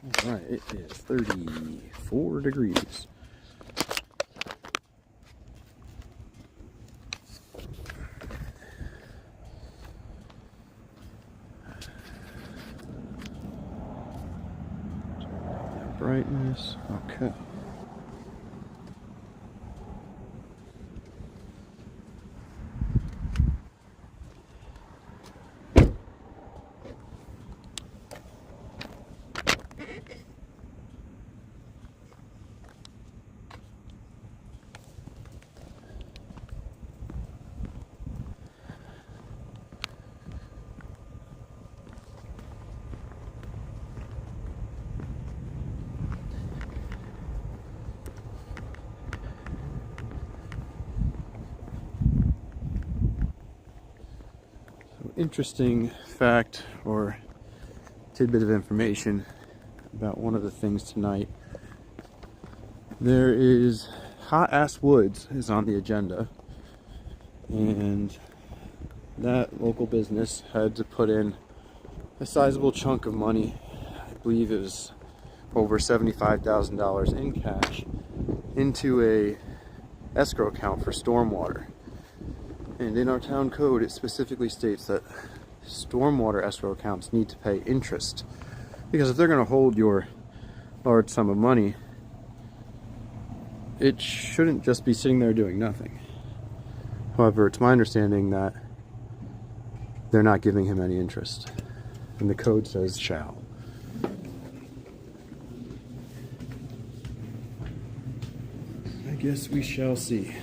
All right, it is 34 degrees. Brightness, okay. Interesting fact or tidbit of information about one of the things tonight. There is Hot Ass Woods is on the agenda, and that local business had to put in a sizable chunk of money. I believe it was over $75,000 in cash into a escrow account for stormwater. And in our town code, it specifically states that stormwater escrow accounts need to pay interest. Because if they're going to hold your large sum of money, it shouldn't just be sitting there doing nothing. However, it's my understanding that they're not giving him any interest. And the code says shall. I guess we shall see.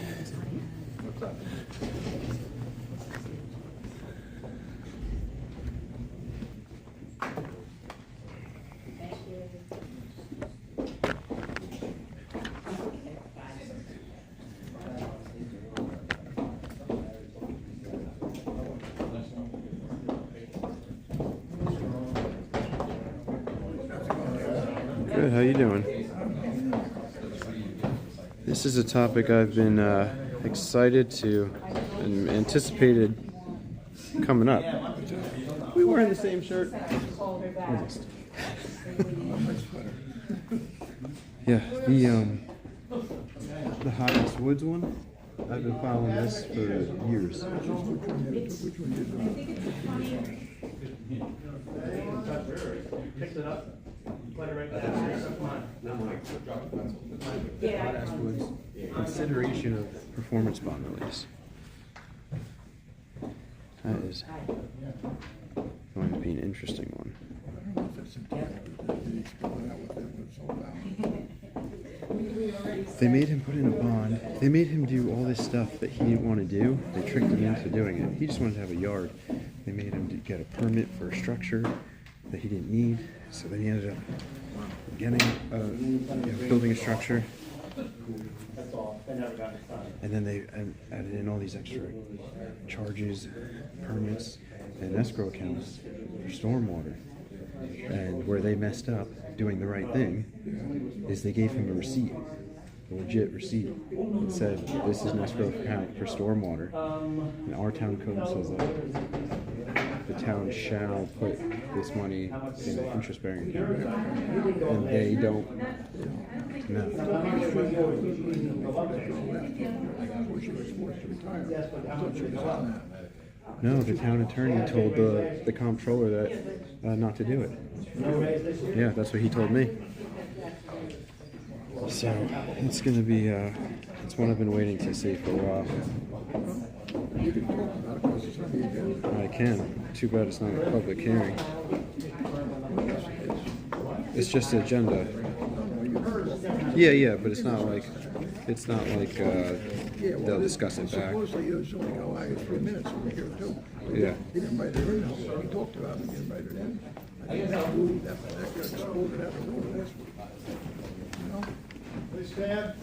Good, how you doing? This is a topic I've been excited to and anticipated coming up. We wearing the same shirt? Yeah, the Hot Ass Woods one. I've been following this for years. Consideration of performance bond release. That is going to be an interesting one. They made him put in a bond. They made him do all this stuff that he didn't want to do. They tricked him into doing it. He just wanted to have a yard. They made him get a permit for a structure that he didn't need. So then he ended up getting building a structure. And then they added in all these extra charges, permits, and escrow accounts for stormwater. And where they messed up doing the right thing is they gave him a receipt, a legit receipt. It said, this is an escrow account for stormwater. And our town code says that the town shall put this money in an interest-bearing account. And they don't. No. No, the town attorney told the comptroller that not to do it. Yeah, that's what he told me. So it's going to be it's one I've been waiting to see for a while. I can. Too bad it's not a public hearing. It's just an agenda. Yeah, but it's not like they'll discuss it back. Yeah. He didn't write it in. We talked about it. He didn't write it in. I didn't believe that got exploded out of the water last week. You know? Please stand.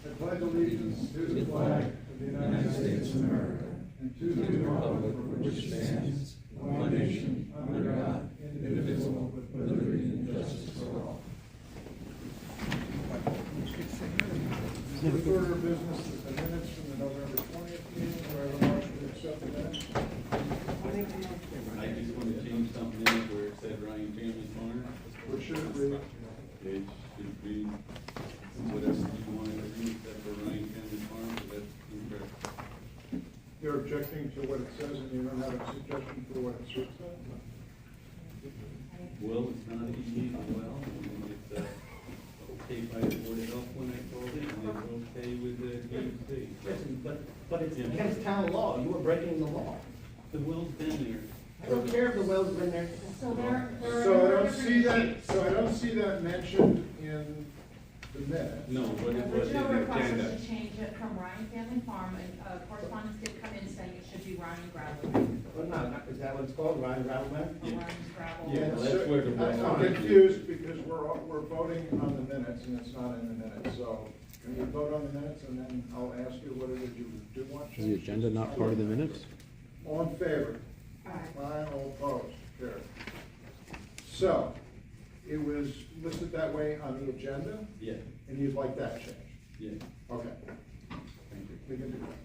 I pledge allegiance to the flag of the United States of America and to the republic for which stands one nation under God, indivisible, with liberty and justice for all. The order of business is the minutes from the November 20th meeting. Do I have a motion to accept the minutes? I just want to change something in to what it says and you don't have a suggestion for what it should say? Well, it's not an illegal well, it's, okay by the Board of Health when I called it, and it's okay with the DEC. Listen, but it's against town law, you were breaking the law. The well's been there. I don't care if the well's been there. So there So I are don't see that, so I don't see that mentioned in the minutes. No, what The it was in original the request agenda. was to change it from Ryan Family Farm, and correspondence did come in saying it should be Ryan Gravel, Well, no, is that what it's called, Ryan Rattleman? or Ryan's Gravel. Yeah, And well, that's so- where the I'm wrong- confused because we're voting on the minutes and it's not in the minutes, so can you vote on the minutes and then I'll ask you what it is you do want Is the changed? agenda not part of the minutes? All in favor? Aye. Aye, all opposed, carried. So, it was listed that way on the agenda, Yeah, and you'd like that changed? yeah, Okay, thank you. we can do that.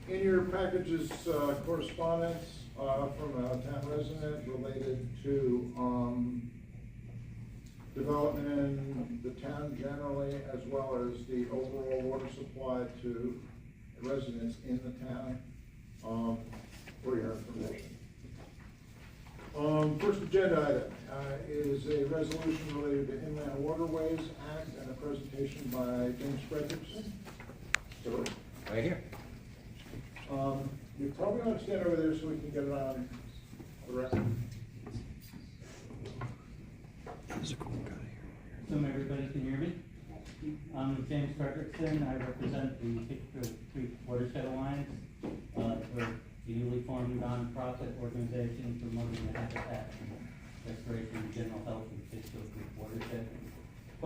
In your packages, correspondence, from a town resident related to, development in the town generally, as well as the overall water supply to residents in the town, for your information. First agenda item, is a resolution related to Inland Waterways Act and a presentation by James Frederickson. Sir? Right here. You probably want to stand over there so we can get it on the record. There's a cool guy here. Assume everybody can hear me. I'm James Frederickson. I represent the Pittsburgh Creek Watershed Alliance. We're a newly formed nonprofit organization promoting the habitat and restoration of general health in the Pittsburgh Creek Watershed. The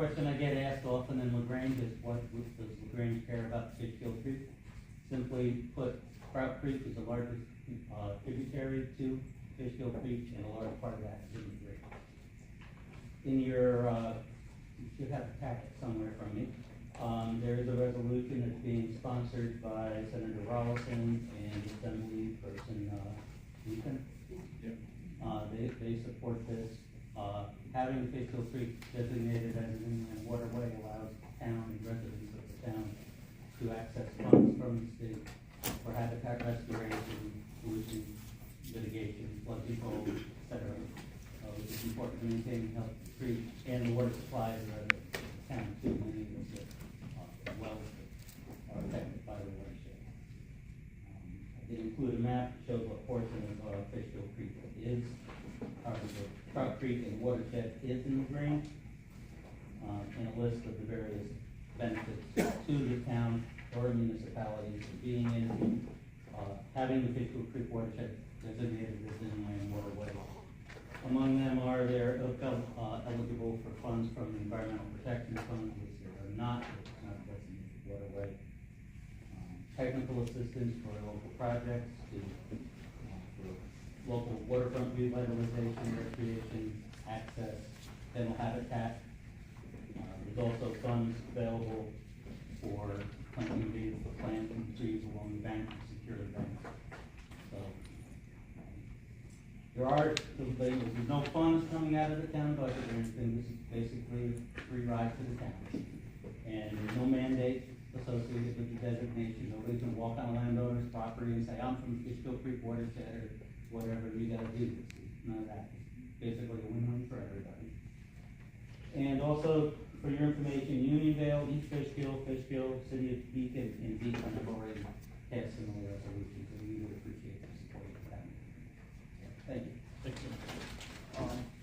question I get asked often in Lagrange is what does Lagrange care about Fishkill Creek? Simply put, Trout Creek is the largest tributary to Fishkill Creek, and a large part of that is in the creek. In your, you should have a packet somewhere from me. There is a resolution that's being sponsored by Senator Rollison and Assembly Person Ethan. They support this. Having Fishkill Creek designated as an inland waterway allows the town and residents of the town to access funds from the state for habitat restoration, pollution mitigation, flood control, et cetera. Which is important to maintain health of the creek and the water supplies of the town too. Many of the wells are affected by the watershed. I did include a map that shows what portion of Fishkill Creek is, part of the Trout Creek and watershed is in the Lagrange, and a list of the various benefits to the town or municipalities of being in, having the Fishkill Creek watershed designated as inland waterway. Among them are they're eligible for funds from the Environmental Protection Fund, which they are not, it's not a designated waterway. Technical assistance for local projects, for local waterfront revitalization, recreation, access, dental habitat. There's also funds available for planting trees, for planting trees along the bank to secure the bank. So, there's no funds coming out of the town budget or anything. This is basically a free ride to the town. And there's no mandate associated with the designation. Nobody can walk on a landowner's property and say, I'm from Fishkill Creek Watershed or whatever, you gotta do this. None of that. It's basically a win-win for everybody. And also, for your information, Unionville, East Fishkill, City of Beacon, and Beacon have already passed similar resolutions, so we would appreciate the support of that. Thank you.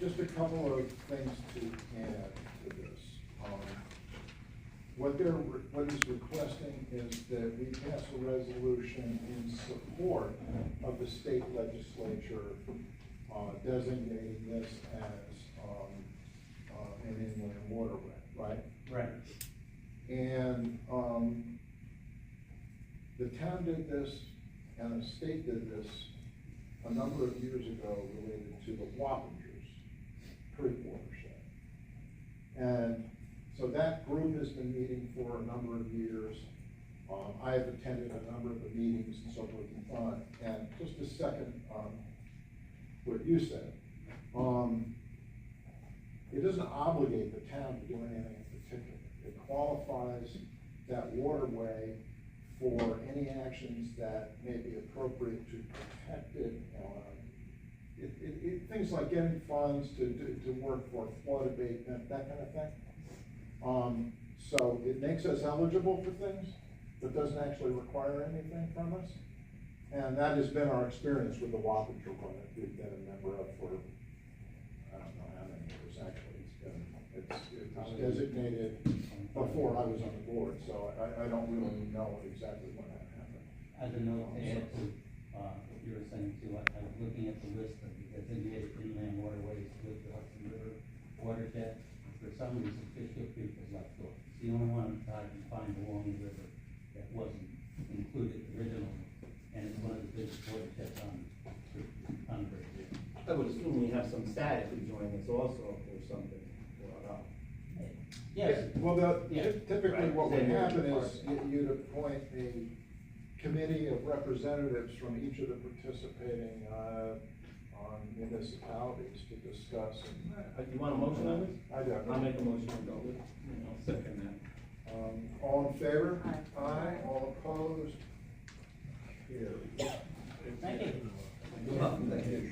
Just a couple of things to add to this. What he's requesting is that we pass a resolution in support of the state legislature designating this as an inland waterway, right? Right. And the town did this and the state did this a number of years ago related to the Wappingers Creek watershed. And so that group has been meeting for a number of years. I have attended a number of the meetings and so forth and fun. And just a second, what you said, it doesn't obligate the town to do anything in particular. It qualifies that waterway for any actions that may be appropriate to protect it. Things like getting funds to work for flood abatement, that kind of thing. So it makes us eligible for things, but doesn't actually require anything from us. And that has been our experience with the Wappinger one that we've been a member of for, I don't know how many years actually. It was designated before I was on the board, so I don't really know exactly when that happened. As a note to add to, what you were saying too, I was looking at the list of the designated inland waterways with the Hudson River watershed. For some reason, Fishkill Creek was left off. It's the only one that I can find along the river that wasn't included originally, and it's one of the biggest watersheds on the river. I would assume we have some static who join us also or something. Yes. Well, typically Right. what would Then happen you're is you'd appoint a committee of representatives from each of the participating municipalities to discuss. You want a motion on this? I do. I'll make a motion to go with. I'll second that. All in favor? Aye. Aye. All opposed? Carried. Thank you. You're welcome. Thank you.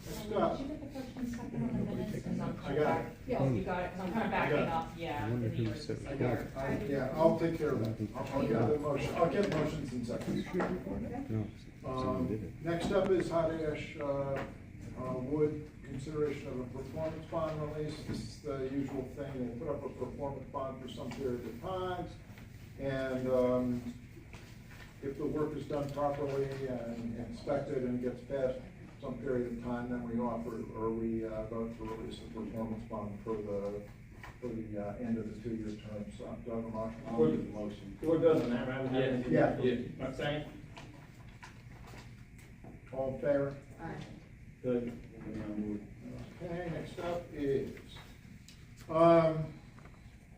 Next up. Did you get the first and second on the minutes? 'Cause I'm I kinda got back- Yeah, you got it, 'cause I'm kinda backing up, yeah. I wonder in the who years said since I it. got it. Yeah, I'll take care of that. I'll get the motion, I'll get motions in seconds. No, someone did it. Next up is Hot Ash Wood, consideration of a performance bond release. This is the usual thing, they put up a performance bond for some period of time. And if the work is done properly and inspected and gets past some period of time, then we offer, or we vote to release the performance bond for the end of the 2-year term. So, do I have a motion? I'll make the motion. We're good on that, right? We have anything? Yeah. Yeah. Second? All in favor? Aye. Good. Okay, next up is,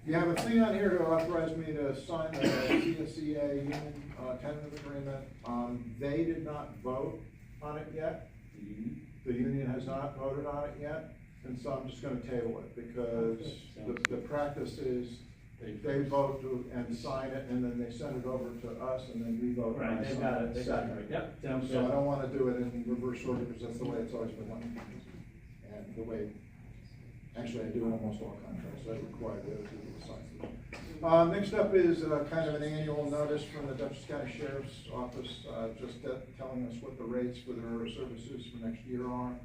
you have a thing on here to authorize me to sign the CSEA union tentative agreement. They did not vote on it yet. The union has not voted on it yet, and so I'm just gonna table it, because the practice is they vote and sign it, and then they send it over to us, and then we vote. and I Right, they sign got it, they got second. it. Yep, sounds good. So I don't wanna do it in reverse order, because that's the way it's always been done. And the way, actually, I do in almost all contracts, I require the other people to sign. Next up is kind of an annual notice from the Dutchess County Sheriff's Office, just telling us what the rates for their services for next year are.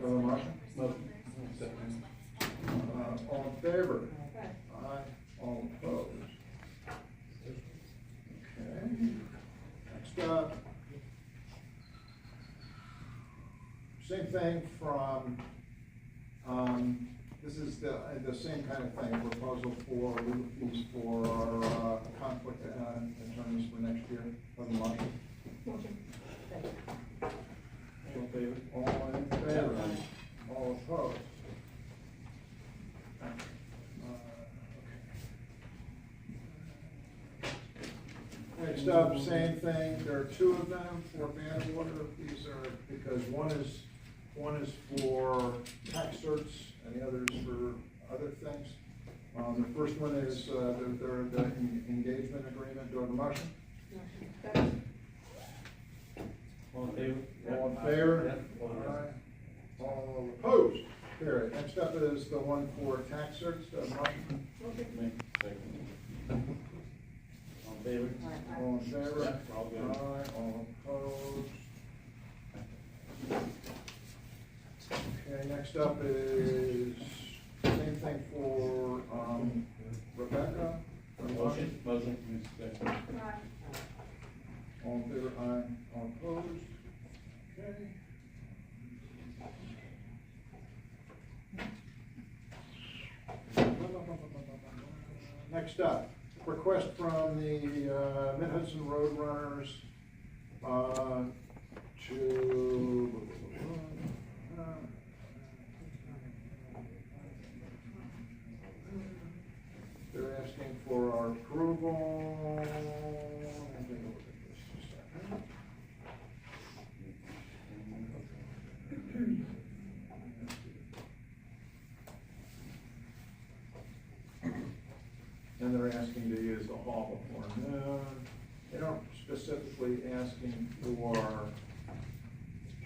Marshall? Second. All in favor? Aye. All opposed? Okay. Next up. Same thing from, this is the same kind of thing, proposal for legal fees for our conflict attorneys for next year. Of the motion. Motion. Second. All in favor? All in favor? All opposed? Next up, same thing, there are 2 of them for Vanwater. These are, because one is for tax certs and the other is for other things. The first one is, the engagement agreement. Do I have a motion? Motion. Second. All in favor? All in favor? Yep. Aye. All opposed? Carried. Next up is the one for tax certs. Do I have a motion? Motion. Second. All in favor? Aye. All in favor? Yep, all good. Aye. All opposed? Okay, next up is same thing for, Rebecca. Motion? Motion. Second. Aye. All in favor? Aye. All opposed? Okay. Next up, request from the Mid-Hudson Road Runners to they're asking for our approval. Let me take a look at this just a second. alcohol before noon. They don't specifically asking for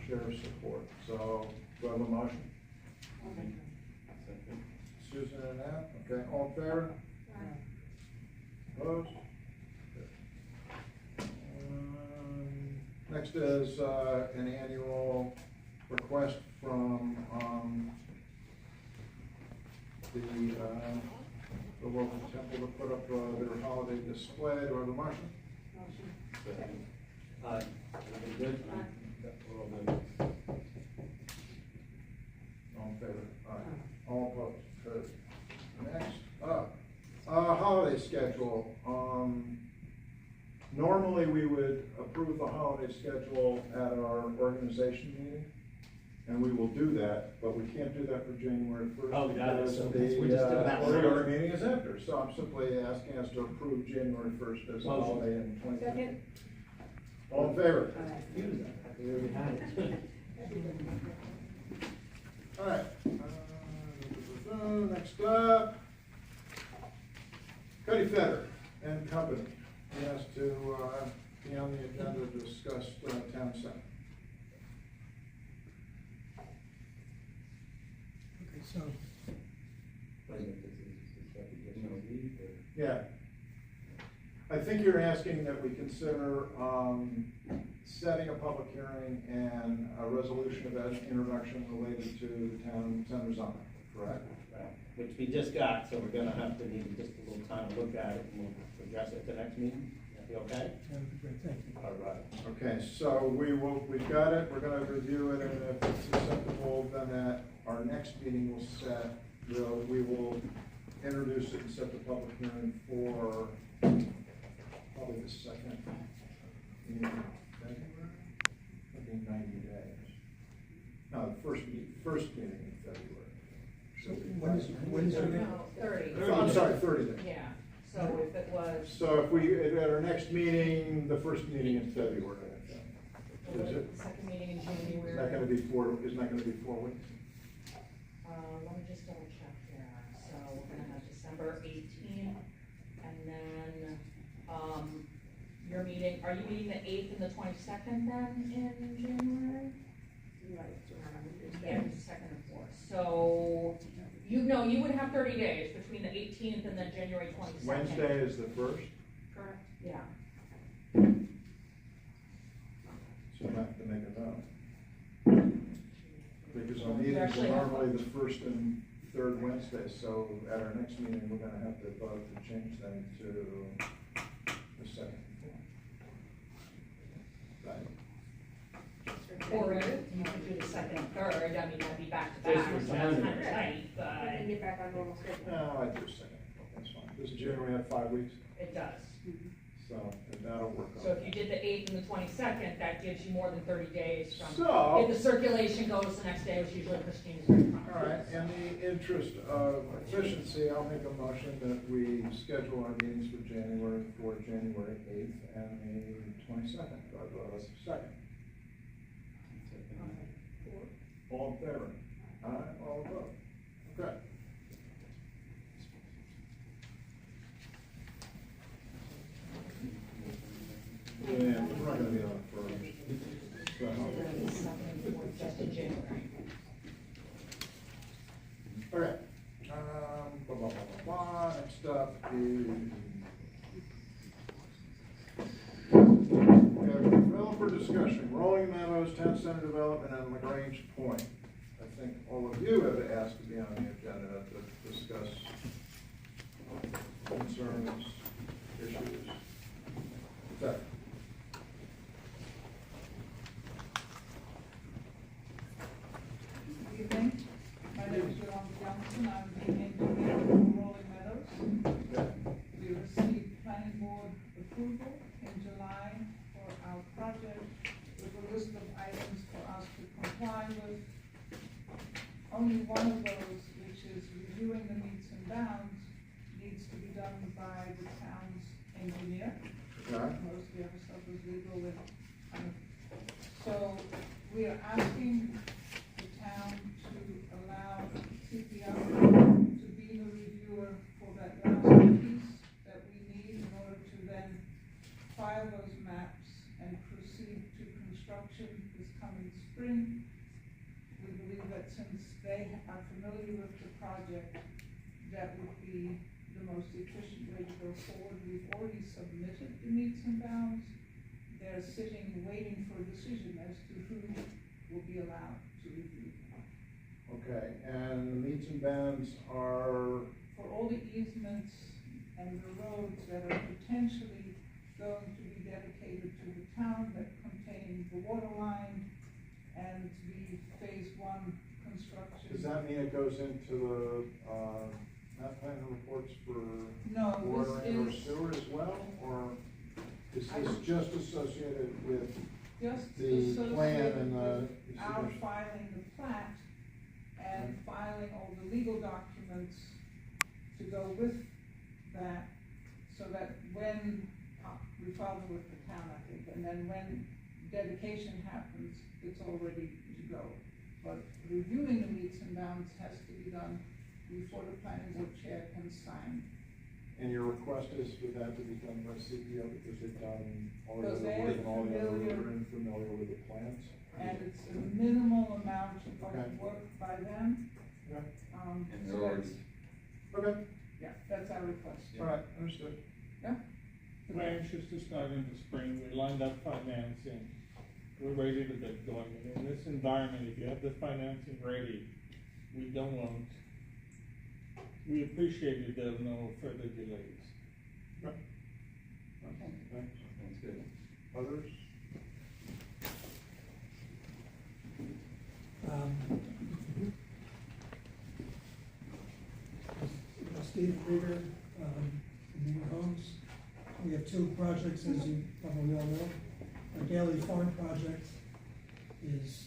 sheriff's support, so do I have a motion? Susan and Ann, okay, all in favor? Opposed? Next is an annual request from the local temple to put up their holiday display. Do I have a motion? Aye. Everybody good? We're all good. All in favor? Aye. All opposed? Good. Next up, holiday schedule. Normally we would approve the holiday schedule at our organization meeting, and we will do that, but we can't do that for January 1st. Oh, got it. because So the, we're just doing that one. regular meeting is after, so I'm simply asking us to approve January 1st as a Motion. holiday in 2020. Second. All in favor? Confused. We already had it. All right. Next up, Cuddy Fetter and Company. He has to be on the agenda to discuss town center. Okay, so, Yeah. I think you're asking that we consider setting a public hearing and a resolution of that introduction related to the town center zoning, correct? Right. Which we just got, so we're gonna have to need just a little time to look at it, and we'll address it at the next meeting. That be okay? that would be great, thank you. All right. Okay, so we've got it, we're gonna review it, and if it's acceptable, then at our next meeting, we will introduce it and set the public hearing for probably the second meeting in February, maybe 90 days. No, the first meeting in February. So when is it? No, 30. I'm sorry, 30 days. Yeah, so if it was. So if we, at our next meeting, the first meeting in February, I think. Is it? The second meeting in January. Isn't that gonna be 4 weeks? Let me just double check here. So we're gonna have December 18th, and then, your meeting, are you meeting the 8th and the 22nd then in January? Yeah, the second and fourth. So, you would have 30 days between the 18th and then January 22nd. Wednesday is the first, Correct. Yeah. so you have to make a note. Because our meetings are actually have- normally the first and third Wednesday, so at our next meeting, we're gonna have to vote to change them to the second and fourth. Right? Or you could do the second and third, I mean, that'd be back to back, Just so for that's January. kind of tight, but Get back on normal schedule. No, I do second, that's fine. Does January have 5 weeks? it does. So, and that'll work out. So if you did the 8th and the 22nd, that gives you more than 30 days from, So- if the circulation goes the next day, which usually Christine's very prompt. All right, in the interest of efficiency, I'll make a motion that we schedule our meetings for January 8th and the 22nd. Do I have a second? All in favor? Aye, all opposed? Okay. Yeah, we're not gonna be on it for, Just in January. okay. Blah, blah, blah, blah, blah. Next up is. We have developer discussion, Rolling Meadows, Town Center Development, and Lagrange Point. I think all of you have asked to be on the agenda to discuss concerns, issues. Zach? Good evening. My name is Yolanda Johnson. I'm the engineer from Rolling Meadows. Okay. We received planning board approval in July for our project with a list of items for us to comply with. Only one of those, which is reviewing the meets and bounds, needs to be done by the town's engineer. Okay. Most of the other stuff is legal with, so we are asking the town to allow CPR to be the reviewer for that last piece that we need in order file those maps and proceed to construction this coming spring. We believe that since they are familiar with the project, that would be the most efficient way to go forward. We've already submitted the meets and bounds. They're sitting, waiting for a decision as to who will be allowed to review. Okay, and the meets and bounds are, For all the easements and the roads that are potentially going to be dedicated to the town that contain the water line and the phase one construction. does that mean it goes into the, map plan reports for No, water and or this is sewer as well, or is this just associated with just the plan associated and the? with our filing the plat and filing all the legal documents to go with that, so that when, we file them with the town, I think, and then when dedication happens, it's all ready to go. But reviewing the meets and bounds has to be done before the planning board chair can sign. And your request is for that to be done by CPO because they've done all the Because other they work are and all the other, familiar- are familiar with the plans? And it's a minimal amount of Okay. work by them. Yeah. And So they're already, that's, Okay, yeah, that's our request. all right, understood. We're anxious to start in the spring, we lined up financing, we're ready to get going, and in this environment, if you have the financing ready, we don't want, we appreciate it, there are no further delays. Okay, thanks. that's good. Others? Steve Krieger, New Homes. We have two projects, as you probably all know. Our Daily Farm project is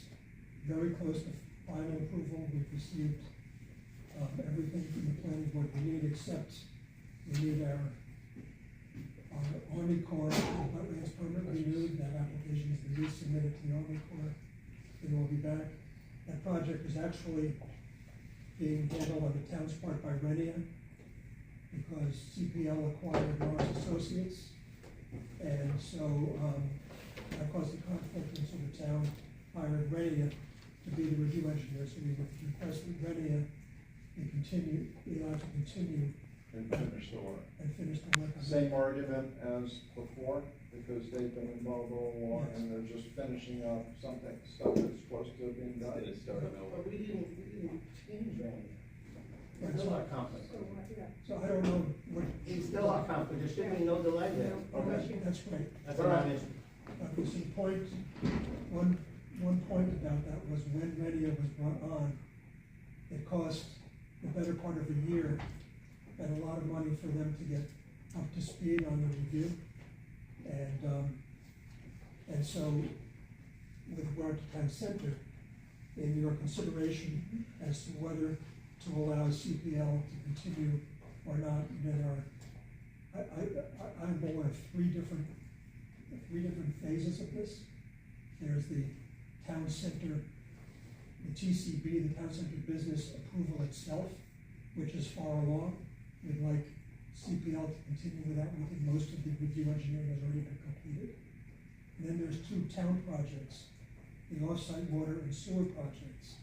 very close to final approval. We've received everything from the planning board we need, except we need our Army Corps wetlands permit renewed. That application has been resubmitted to the Army Corps. It will be back. That project is actually being handled on the town's part by Renia, because CPL acquired Morris Associates. And so, that caused a conflict, and so the town hired Renia to be the review engineer. So we would request that Renia be allowed to continue And finish the work. and finish the work. on Same argument as before, because they've been involved all along Yes. and they're just finishing up something, stuff that's close to being done. Instead of starting over. But we didn't change that. Right, Still so- our conflict. So I don't know what. It's still our conflict, there should be no delay there. Okay. That's great. That's a non-issue. Okay, so one point about that was when Renia was brought on, it cost the better part of a year and a lot of money for them to get up to speed on the review. And so with regard to town center, in your consideration as to whether to allow CPL to continue or not, there are, I'm aware of three different phases of this. There's the town center, the TCB, the town center business approval itself, which is far along. We'd like CPL to continue with that. We think most of the review engineering has already been completed. And then there's two town projects, the off-site water and sewer projects,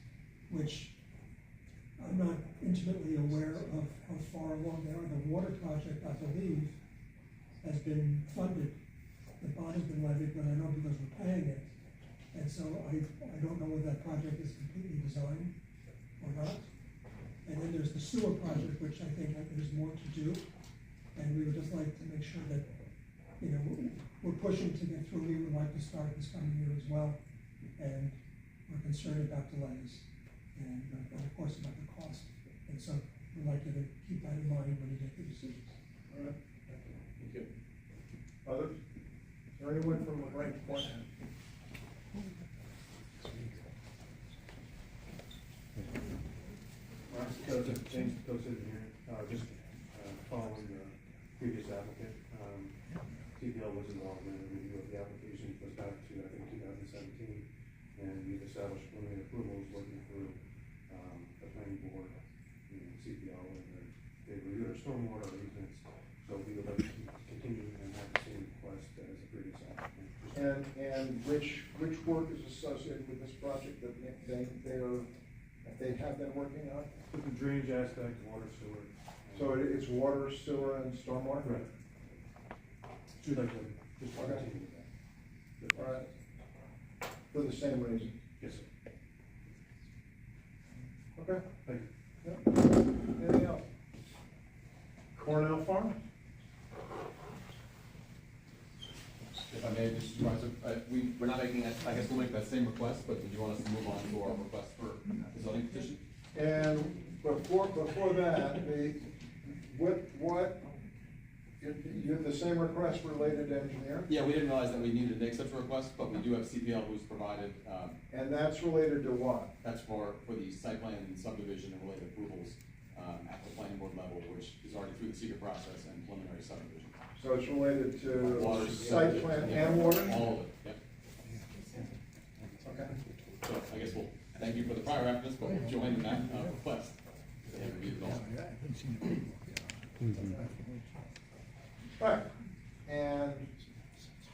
which I'm not intimately aware of how far along they are. The water project, I believe, has been funded. The bond has been levied, but I know because we're paying it. And so I don't know whether that project is completely designed or not. And then there's the sewer project, which I think there's more to do. And we would just like to make sure that, you know, we're pushing to get through. We would like to start this coming year as well. And we're concerned about delays and of course about the cost. And so we'd like you to keep that in mind when you make the decisions. All right, thank you. Others? Is there anyone from Lagrange Point? James Joseph here, just following the previous applicant. CPL was involved in the review of the application, goes back to, I think, 2017, and we've established preliminary approvals working through the planning board, CPL, and they reviewed our stormwater easements. So we would like to continue and have the same request as And which work is associated with this project that they have been working on? With the drainage aspect, water, sewer. So it's water, sewer, and stormwater? Right. So we'd like to just Okay. continue that. All right. For the same reason? Yes, sir. Okay. Thank you. Yep. Anything else? Cornell Farm? If I may, Mr. Supervisor, we're not making that, I guess we'll make that same request, but did you want us to move on to our request for the zoning petition? And before that, you have the same request related to engineering? Yeah, we didn't realize that we needed to make such a request, but we do have CPL who's provided, And that's related to what? that's for the site plan and subdivision and related approvals, at the planning board level, which is already through the secret process and preliminary subdivision. So it's related to Water, site plan and water? All of it, yep. Okay. So I guess we'll thank you for the prior reference, but we'll join in that, request. They have reviewed it all. Right, and,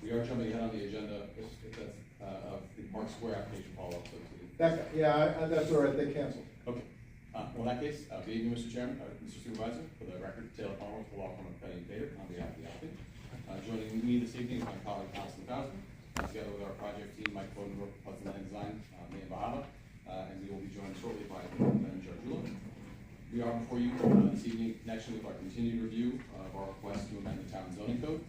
We are jumping ahead on the agenda, if that's, of the Park Square application follow-up, so that's all right, they canceled. okay. Well, in that case, good evening, Mr. Chairman, Mr. Supervisor, for the record, Taylor Palmer with the law firm of Penny and Bader on behalf of the applicant. Joining me this evening is my colleague, Allison Bowser, together with our project team, Mike Foden, with Hudson Land Design, Maine Bahama, and we will be joined shortly by Ben Jardula. We are before you this evening in connection with our continued review of our request to amend the town zoning code.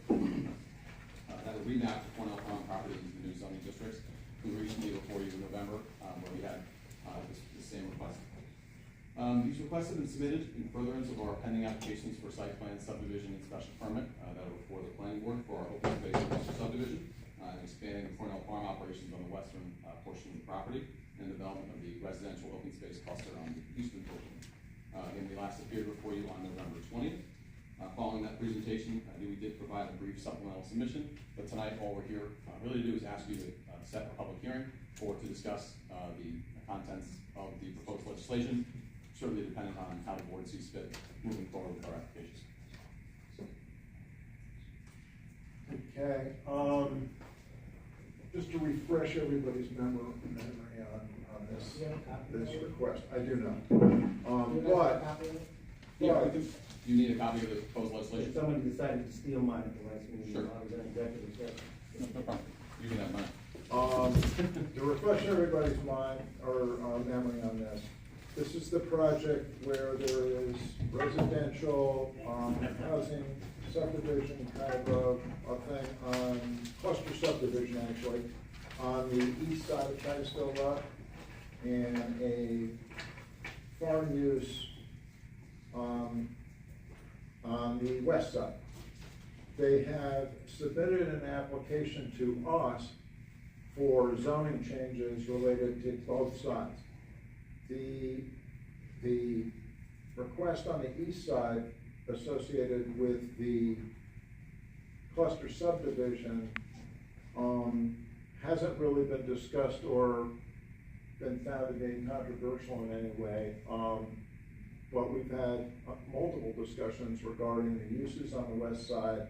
That would remap the Cornell Farm property into the new zoning districts. We were recently before you in November, where we had the same request. These requests have been submitted in furtherance of our pending applications for site plan, subdivision, and special permit that are before the planning board for our open space commercial subdivision, and expanding the Cornell Farm operations on the western portion of the property, and development of the residential open space cluster on the eastern portion. Again, we last appeared before you on November 20th. Following that presentation, we did provide a brief supplemental submission, but tonight all we're here really to do is ask you to set a public hearing or to discuss the contents of the proposed legislation, certainly depending on how the board sees fit moving forward with our applications. Okay, just to refresh everybody's memory on this request, I do not. You need a copy of the proposed legislation? If somebody decided to steal mine at the last meeting, Sure. I was in executive session. No problem. You can have mine. To refresh everybody's mind or memory on this, this is the project where there is residential, housing subdivision kind of a thing on, cluster subdivision actually, on the east side of Titusville Road, and a farm use on the west side. They have submitted an application to us for zoning changes related to both sides. The request on the east side associated with the cluster subdivision hasn't really been discussed or been found to be controversial in any way. But we've had multiple discussions regarding the uses on the west side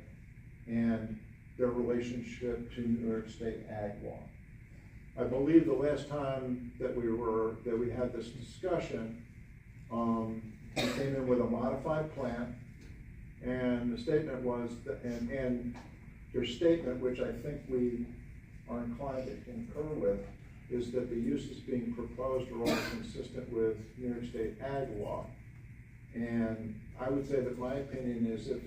and their relationship to New York State ag law. I believe the last time that we had this discussion, we came in with a modified plan, and the statement was that, and your statement, which I think we are inclined to concur with, is that the uses being proposed are all consistent with New York State ag law. And I would say that my opinion is if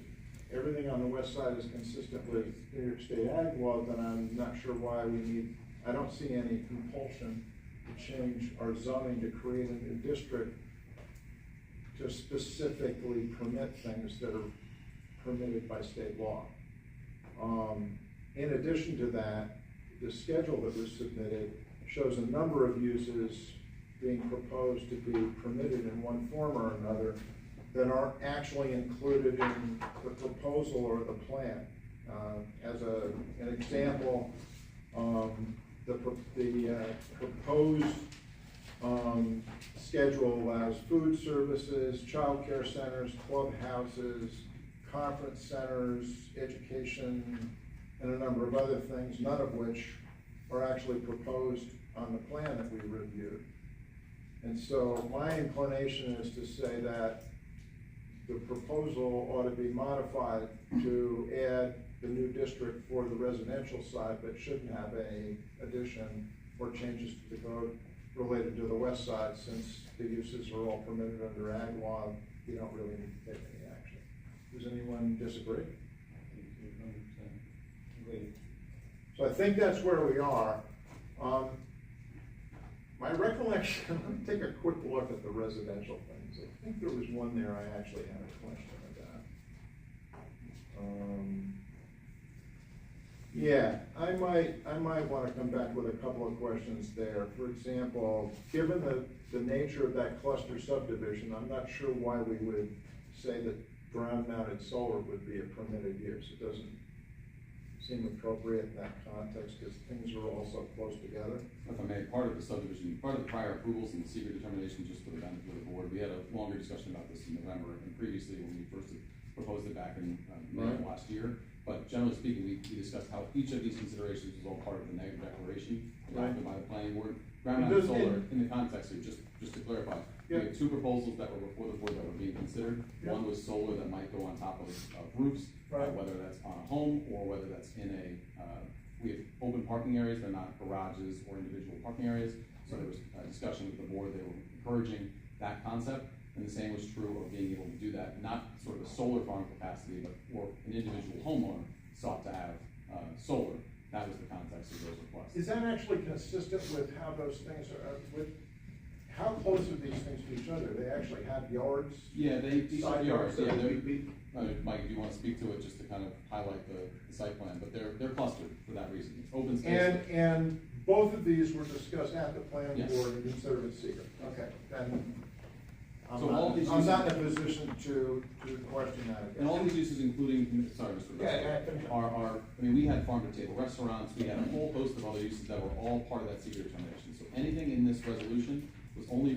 everything on the west side is consistent with New York State ag law, then I'm not sure why I don't see any compulsion to change our zoning to create a new district to specifically permit things that are permitted by state law. In addition to that, the schedule that was submitted shows a number of uses being proposed to be permitted in one form or another that aren't actually included in the proposal or the plan. As an example, the proposed schedule allows food services, child care centers, clubhouses, conference centers, education and a number of other things, none of which are actually proposed on the plan that we reviewed. And so my inclination is to say that the proposal ought to be modified to add the new district for the residential side, but shouldn't have any addition or changes to the code related to the west side, since the uses are all permitted under ag law. You don't really need to take any action. Does anyone disagree? Agreed. So I think that's where we are. My recollection, let me take a quick look at the residential things. I think there was one there I actually had a question about. Yeah, I might want to come back with a couple of questions there. For example, given the nature of that cluster subdivision, I'm not sure why we would say that ground-mounted solar would be a permitted use. It doesn't seem appropriate in that context, because things are all so close together. If I may, part of the subdivision, part of the prior approvals and the secret determination, just for the benefit of the board, we had a longer discussion about this in November, and previously when we first proposed it back in May of last year. But generally speaking, we discussed how each of these considerations was all part of the negative declaration adopted by the planning board. Ground-mounted solar, in the context here, just to clarify, we had two proposals that were before the board that were being considered. One was solar that might go on top of roofs, whether that's on a home or whether that's in a, we have open parking areas, they're not garages or individual parking areas. So there was a discussion with the board, they were encouraging that concept. And the same was true of being able to do that, not sort of a solar farm capacity, but for an individual homeowner sought to have solar. That was the context of those requests. Is that actually consistent with how those things are, how close are these things to each other? They actually have yards? Yeah, these are yards, yeah. Mike, if you want to speak to it, just to kind of highlight the site plan, but they're clustered for that reason. It's open space. And both of these were discussed at the planning Yes. board and considered a secret. Okay, then So all these I'm uses, not in a position to question that again. and all these uses, including, sorry, Mr. Russell, are, I mean, we had farm-to-table restaurants, we had a whole host of other uses that were all part of that secret determination. So anything in this resolution was only,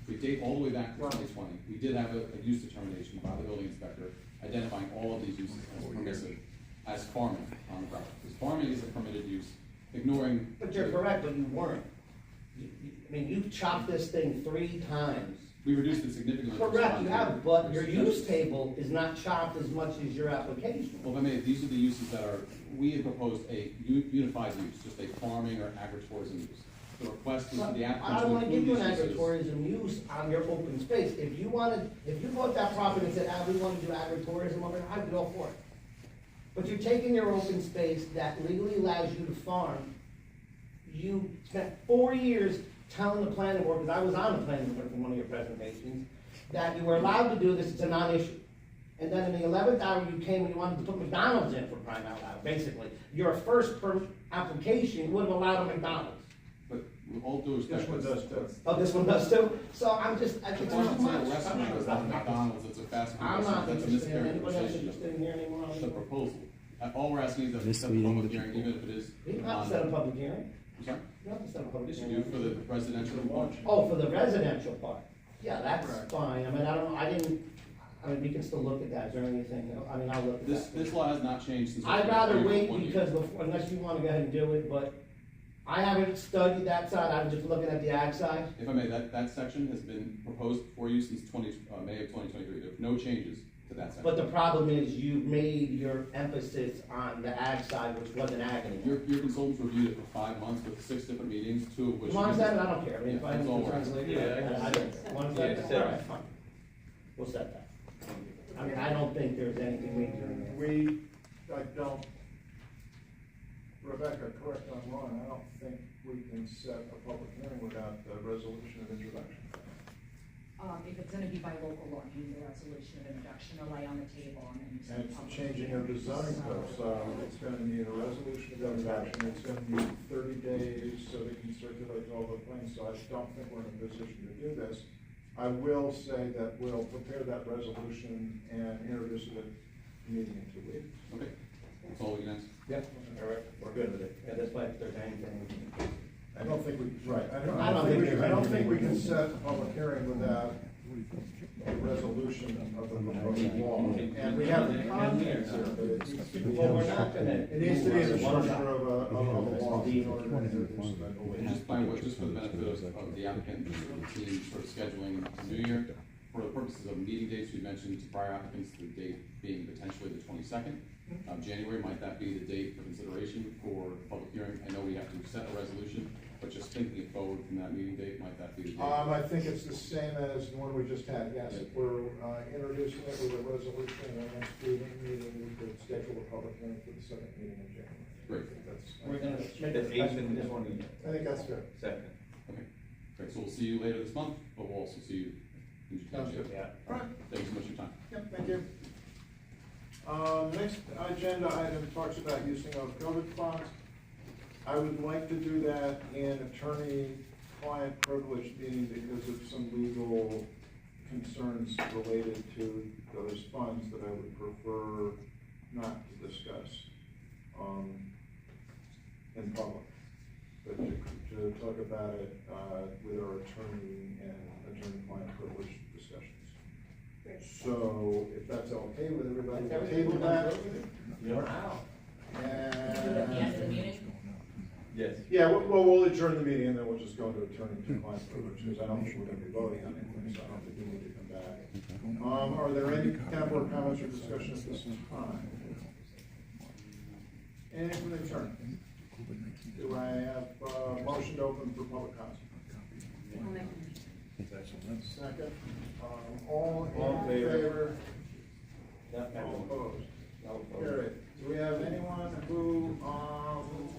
we date all the way back to 2020. We did have a use determination by the building inspector identifying all of these uses as permissive, as farming on the property. Because farming is a permitted use, ignoring. But you're correct, but you weren't. I mean, you've chopped this thing 3 times. We reduced it significantly. Correct, you have, but your use table is not chopped as much as your application. Well, if I may, these are the uses that are, we had proposed a unified use, just a farming or agritourism use. The request was for the applicant. I don't wanna give you an uses. agritourism use on your open space. If you bought that property and said, we wanna do agritourism over there, I'd be all for it. But you're taking your open space that legally allows you to farm. You spent 4 years telling the planning board, because I was on the planning board for one of your presentations, that you were allowed to do this, it's a non-issue. And then in the 11th hour, you came and you wanted to put McDonald's in for crying out loud, basically. Your first application would have allowed a McDonald's. But with all due respect. This one does too. Oh, this one does too? So I'm just, I It's think not too much. a restaurant, it's not a McDonald's, it's a fast food I'm restaurant, not that's a interested in, anybody else mischaracterization interested in hearing anymore? of the proposal. All we're asking is that we set a Misleading public the hearing, people. even if it is. You don't have to set a public hearing. I'm sorry? You don't have to set a public Yes, you hearing. do for the residential component. Oh, for the residential part? Yeah, that's Correct. fine. I mean, I mean, we can still look at that. Is there anything, I mean, I'll look at that. This law has not changed since. I'd rather April wait 1 year. because unless you wanna go ahead and do it, but I haven't studied that side. I'm just looking at the ag side. If I may, that section has been proposed for you since May of 2023. There are no changes to that section. But the problem is you made your emphasis on the ag side, which wasn't ag anymore. Your consultants reviewed it for 5 months with 6 different meetings, 2 of which. As long as that, I don't care. I mean, if Yeah, I that's all have to we're translate asking. it, Yeah, I don't. One Yeah, second, set. all right, fine. We'll set that. I mean, I don't think there's anything major in there. I don't, Rebecca, correct if I'm wrong, I don't think we can set a public hearing without the resolution of introduction. If it's gonna be by local law, you need the resolution of introduction to lay on the table and then you And send it's public changing hearing. of the zoning code, so it's gonna need a resolution of introduction, it's gonna need 30 days so they can circulate all the plans, so I don't think we're in a position to do this. I will say that we'll prepare that resolution and introduce it at the meeting in 2 weeks. Okay, that's all we can ask. Yeah, all right, we're good with it. Yeah, that's why if there's anything. I don't think we, right, I I don't think there's don't anything think we we can can- set a public hearing without a resolution of the proposed law. And we have the contents here, but it needs to be. Well, we're not gonna. It needs to be in the structure of a law in order to introduce that. And just by what, just for the benefit of the applicant, and the team sort of scheduling the new year, for the purposes of meeting dates, we mentioned to prior applicants, the date being potentially the 22nd of January. Might that be the date for consideration for the public hearing? I know we have to set a resolution, but just thinking it forward from that meeting date, might that be the date? I think it's the same as the one we just had, yes. If we're introducing it with a resolution in the next meeting, we could schedule a public hearing for the second meeting in January. Great. We're gonna make the eighth and this one. I think that's good. Second. Okay, great, so we'll see you later this month, but we'll also see you in Sounds good. January. All right. Thanks so much for your time. Yep, thank you. Next agenda item talks about using of COVID funds. I would like to do that in attorney-client privilege meeting because of some legal concerns related to those funds that I would prefer not to discuss in public, but to talk about it with our attorney and attorney-client privilege discussions. So if that's okay with everybody, we'll table that. You're out. Do it at the end of the meeting? Yes. Yeah, well, we'll adjourn the meeting and then we'll just go into attorney-client privilege, because I don't think we're gonna be voting on anything, so I don't think we need to come back. Are there any town board comments or discussion at this time? Anything from the attorney? Do I have a motion to open for public comment? Second, all in favor? All opposed? Carried. Do we have anyone who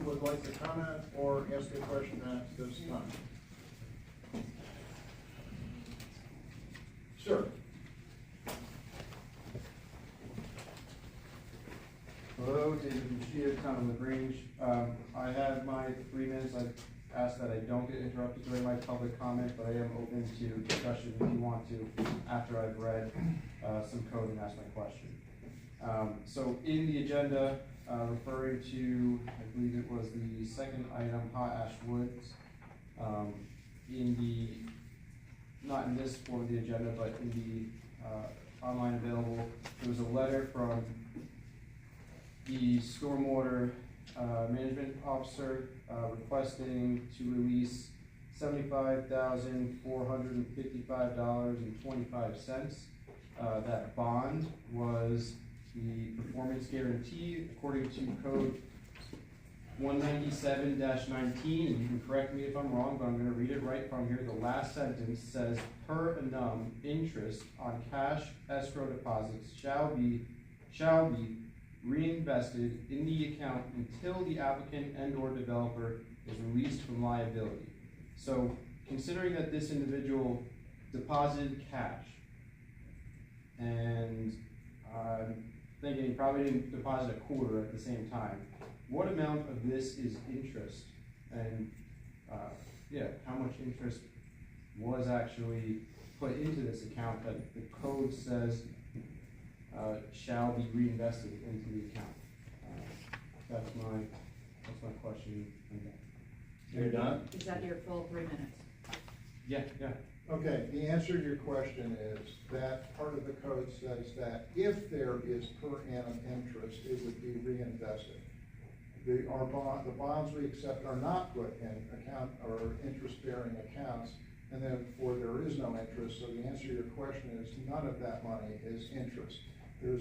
would like to comment or ask a question at this time? Sure. Hello, David Machia, Town of Lagrange. I have my 3 minutes. I ask that I don't get interrupted during my public comment, but I am open to discussion if you want to after I've read some code and asked my question. So in the agenda, referring to, I believe it was the second item, Hot Ash Woods, in the, not in this form of the agenda, but in the online available, there was a letter from the stormwater management officer requesting to release $75,455.25. That bond was the performance guarantee according to code 197-19, and you can correct me if I'm wrong, but I'm going to read it right from here. The last sentence says, per annum interest on cash escrow deposits shall be reinvested in the account until the applicant and/or developer is released from liability. So, considering that this individual deposited cash, and I'm thinking he probably didn't deposit a quarter at the same time, what amount of this is interest? And how much interest was actually put into this account that the code says shall be reinvested into the account? That's my question. You're done? Is that your full 3 minutes? Yeah. Okay, the answer to your question is that part of the code says that if there is per annum interest, it would be reinvested. The bonds we accept are not put in account or interest-bearing accounts, and therefore there is no interest. So the answer to your question is none of that money is interest. There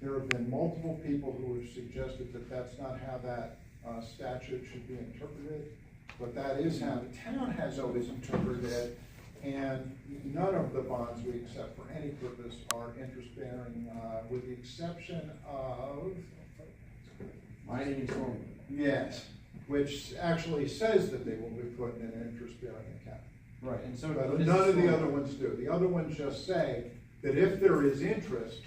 have been multiple people who have suggested that that's not how that statute should be interpreted, but that is how the town has always interpreted it, and none of the bonds we accept for any purpose are interest-bearing, with the exception of Mining and stormwater. yes, which actually says that they will be put in an interest-bearing account. Right, and so But none of the other ones do. The other ones just say that if there is interest,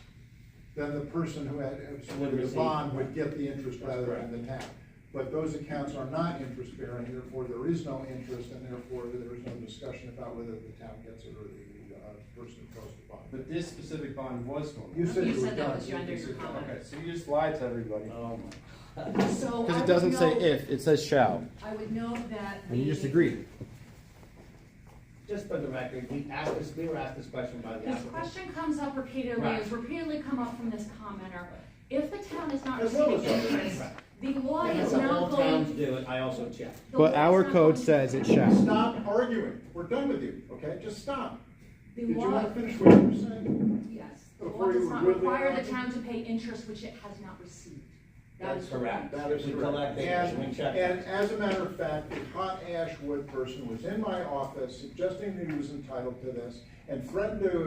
then the person who had submitted the bond would get the interest rather than the town. But those accounts are not interest-bearing, therefore there is no interest, and therefore there is no discussion about whether the town gets it or the person who posts the bond. But this specific bond was stormwater. You said You you were said that done. was under your comment. Okay, so you just lied to everybody. Oh my. So Because I it doesn't would say note- if, it says shall. I would note that And you just the- agreed. just for the record, we were asked this question by the This applicant. question comes up repeatedly, Right. has repeatedly come up from this commenter. If the town is not As well receiving as others. interest, the law If is it's now all going. towns do it, I also check. the But law our is not code going- says it shall. Stop arguing. We're done with you, okay? Just stop. The Did you law- want to finish what you were saying? Yes, the Before law you does not really require the interrupt? town to pay interest which it has not received. That That's is correct. That is We correct. collect data, we check. And as a matter of fact, the hot ash wood person was in my office suggesting that he was entitled to this and threatened to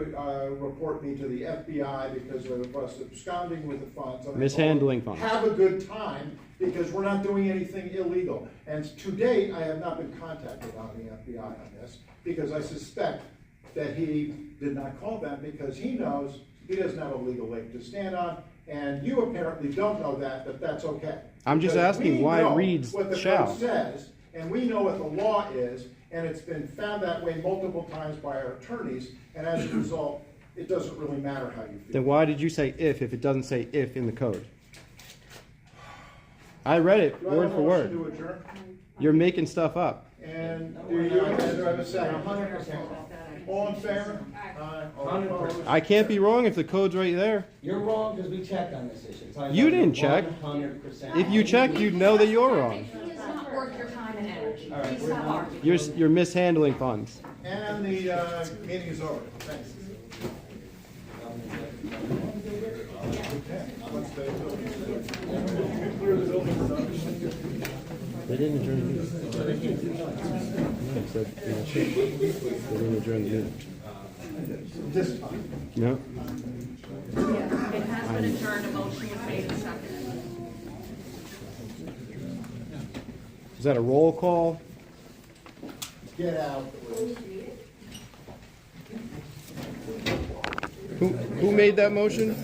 report me to the FBI because of us absconding with the funds. And I told him, Mishandling funds. Have a good time because we're not doing anything illegal. And to date, I have not been contacted on the FBI on this because I suspect that he did not call them because he knows he doesn't have a legal leg to stand on. And you apparently don't know that, but that's okay. I'm just Because asking we why it know reads what the shall. code says, and we know what the law is, and it's been found that way multiple times by our attorneys, and as a result, it doesn't really matter how you feel. Then why did you say if it doesn't say if in the code? I read it Do I have word a for motion word. to adjourn? You're making stuff up. And do you, and do I have a second? 100%. All in favor? Aye. All opposed? I can't be wrong if the code's right there. You're wrong because we checked on this issue. So I You know didn't you're check. 100%. If you checked, you'd know that you're wrong. He is not worth your time and energy. All right, Please we're stop done. arguing. You're mishandling funds. And the meeting is over. Thanks. They didn't adjourn the meeting. No, it said, they didn't adjourn the meeting. This time. No. It has been adjourned, a motion was made and seconded. Is that a roll call? Get out. Who made that motion?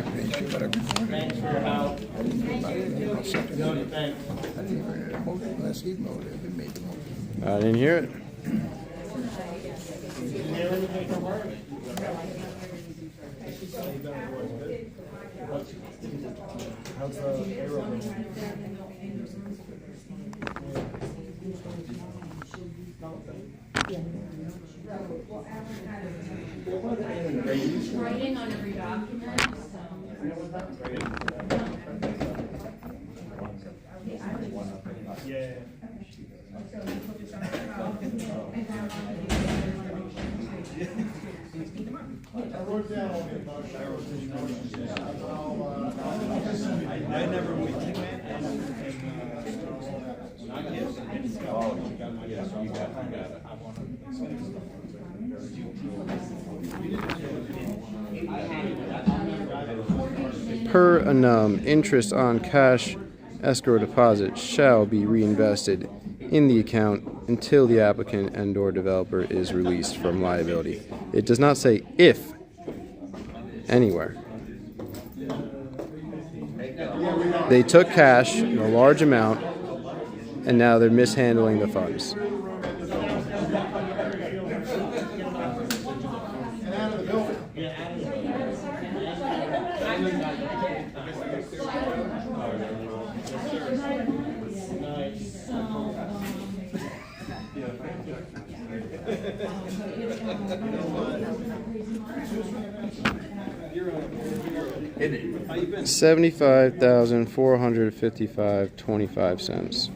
Thanks for your help. Jody, thanks. I didn't hear it. Writing on every document, I wrote down all the motions. I never would. Per annum, interest on cash escrow deposit shall be reinvested in the account until the applicant and/or developer is released from liability. It does not say if anywhere. They took cash in a large amount, and now they're mishandling the funds. And out of the building. $75,455.25.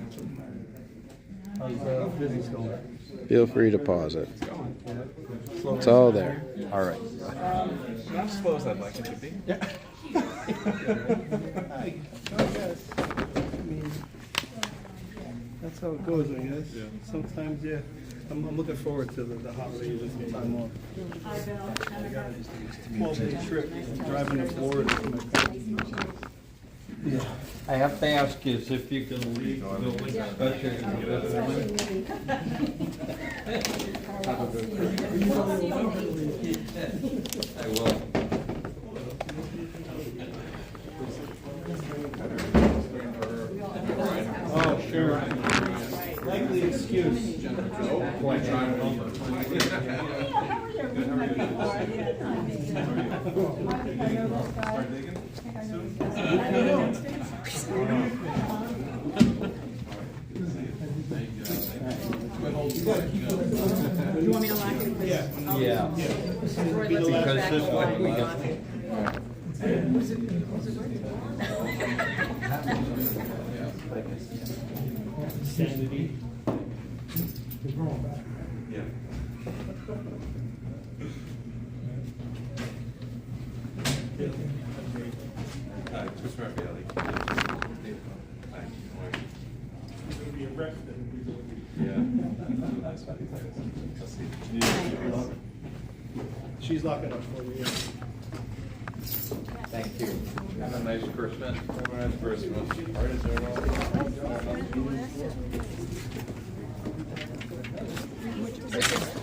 Feel free to pause it. It's all there. All right. Not as slow as I'd like it to be. Yeah. That's how it goes, I guess. Sometimes, yeah. I'm looking forward to the holidays and some time off. 12-day trip, driving to Florida. I have to ask you if you can leave the building, especially in the I will. Oh, sure. the excuse. You want me to lock it? Yeah. Because this way we got. Sanity. You'll be arrested if we don't. She's locking up for you. Thank you. Have a nice Christmas. Have a nice Christmas. All right, is there